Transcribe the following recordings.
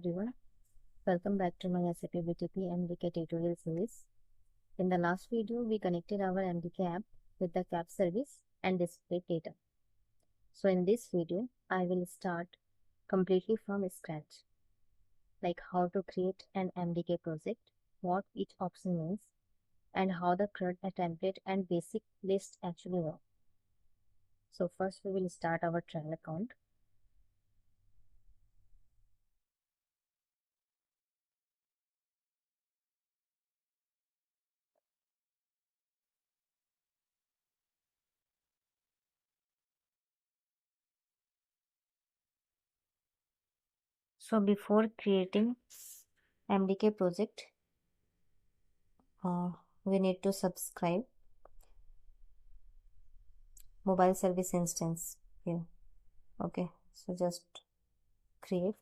everyone. Welcome back to my SAP BTP MDK tutorial series. In the last video, we connected our MDK app with the CAP service and displayed data. So in this video, I will start completely from scratch, like how to create an MDK project, what each option means, and how the CRUD template and basic list actually work. So first we will start our trial account. So before creating MDK project, we need to subscribe mobile service instance here. Okay, so just create.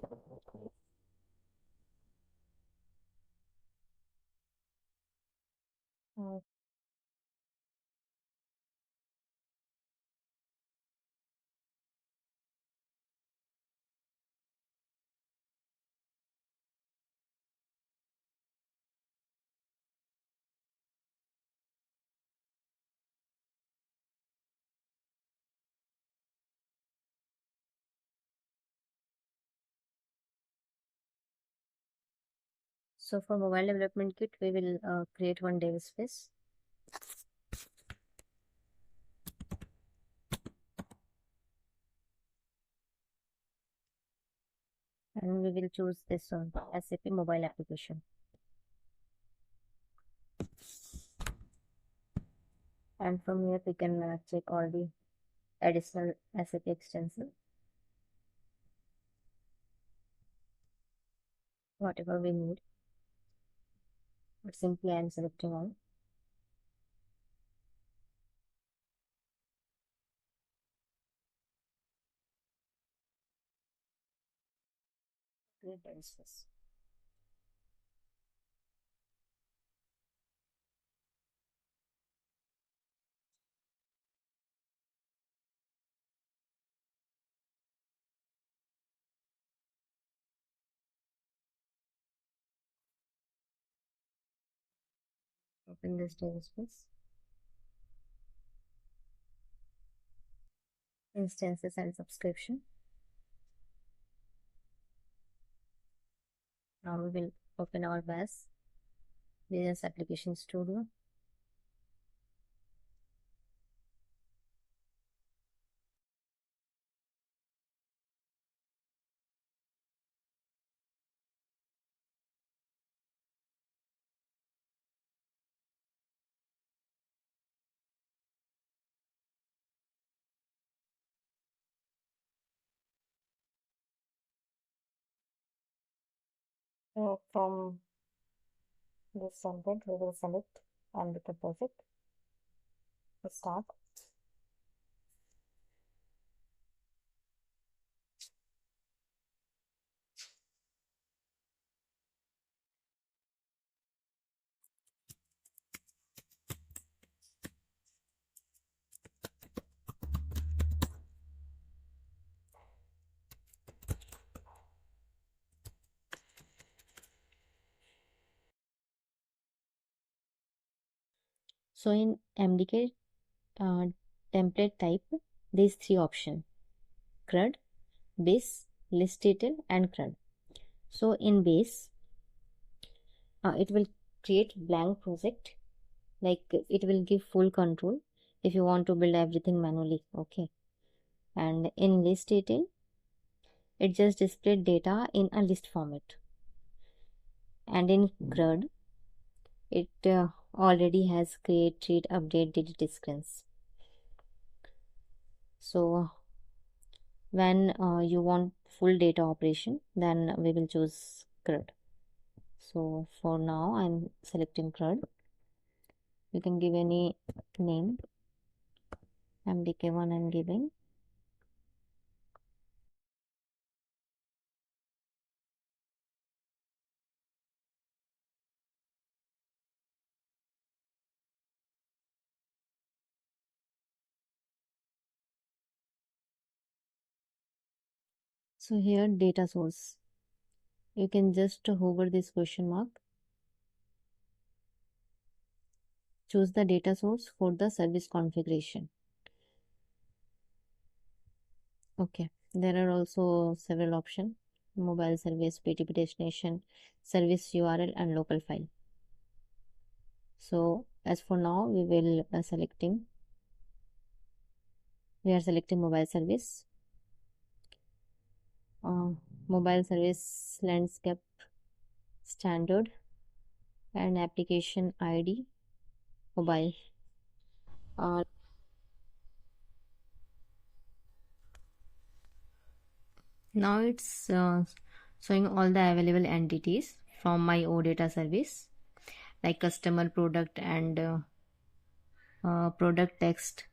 So for mobile development kit, we will create one dev space. And we will choose this one, SAP mobile application. And from here we can check all the additional SAP extension, whatever we need. But simply I am selecting all. Create dev space. Open this dev space. Instances and subscription. Now we will open our Business Application Studio. So from this template, we will select MDK project. Start. So in MDK template type, these three options: CRUD, base, list detail, and CRUD. So in base, it will create blank project, like it will give full control if you want to build everything manually. Okay. And in list detail, it just displayed data in a list format. And in CRUD, it already has create, read, update, delete screens. So when you want full data operation, then we will choose CRUD. So for now I'm selecting CRUD. You can give any name. MDK1 I'm giving. So here data source. You can just hover this question mark. Choose the data source for the service configuration. Okay, there are also several options: mobile service, BTP destination, service URL, and local file. So as for now, we are selecting mobile service. Mobile service landscape standard and application ID mobile. Now it's showing all the available entities from my OData service, like customer, product, and product text.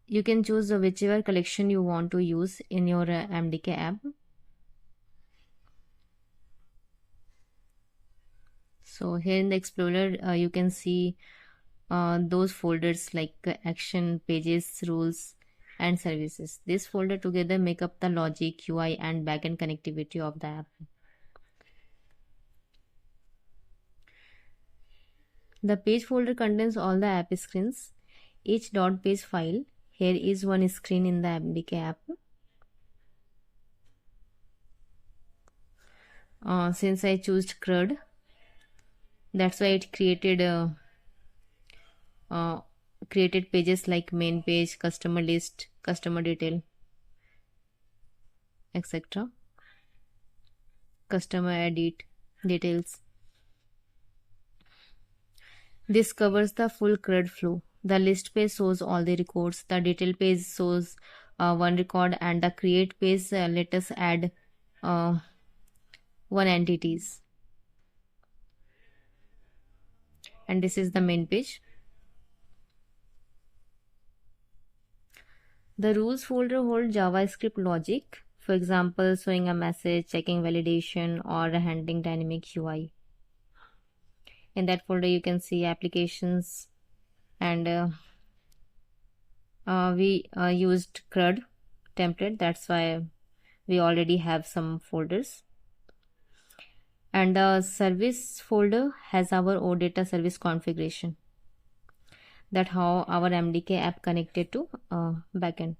You can choose whichever collection you want to use in your MDK app. So here in the Explorer, you can see those folders like action, pages, rules, and services. This folder together make up the logic, UI, and backend connectivity of the app. The page folder contains all the app screens. Each .page file. Here is one screen in the MDK app. Since I chose CRUD, that's why it created pages like main page, customer list, customer detail, etc. Customer edit details. This covers the full CRUD flow. The list page shows all the records. The detail page shows one record, and the create page let us add one entities. And this is the main page. The rules folder holds JavaScript logic, for example, showing a message, checking validation, or handling dynamic UI. In that folder, you can see applications, and we used CRUD template. That's why we already have some folders. And the service folder has our OData service configuration. That how our MDK app connected to backend.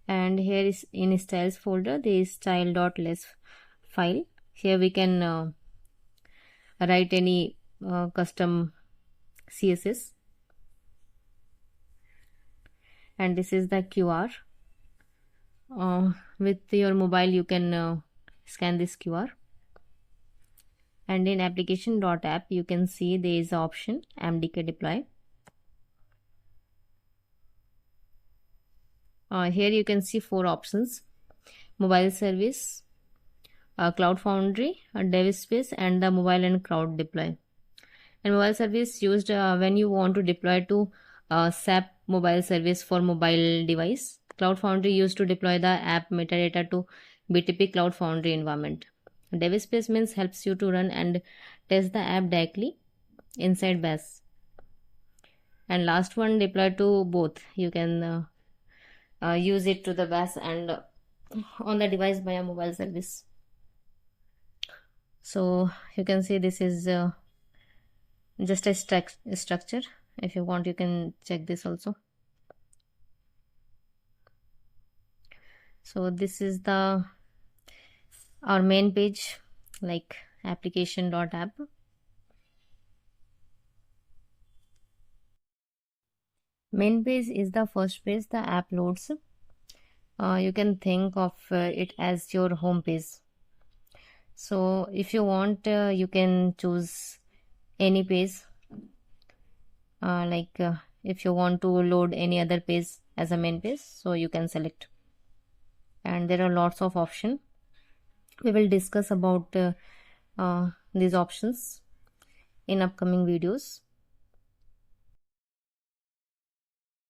And here is in styles folder, there is style.less file. Here we can write any custom CSS. And this is the QR. With your mobile, you can scan this QR. And in application.app, you can see there is an option MDK deploy. Here you can see 4 options: mobile service, Cloud Foundry, dev space, and the mobile and cloud deploy. And mobile service used when you want to deploy to SAP mobile service for mobile device. Cloud Foundry used to deploy the app metadata to BTP Cloud Foundry environment. Dev space means helps you to run and test the app directly inside bash. And last one, deploy to both. You can use it to the bash and on the device via mobile service. So you can see this is just a structure. If you want, you can check this also. So this is our main page, like application.app. Main page is the first page the app loads. You can think of it as your home page. So if you want, you can choose any page. If you want to load any other page as a main page, so you can select. And there are lots of options. We will discuss about these options in upcoming videos.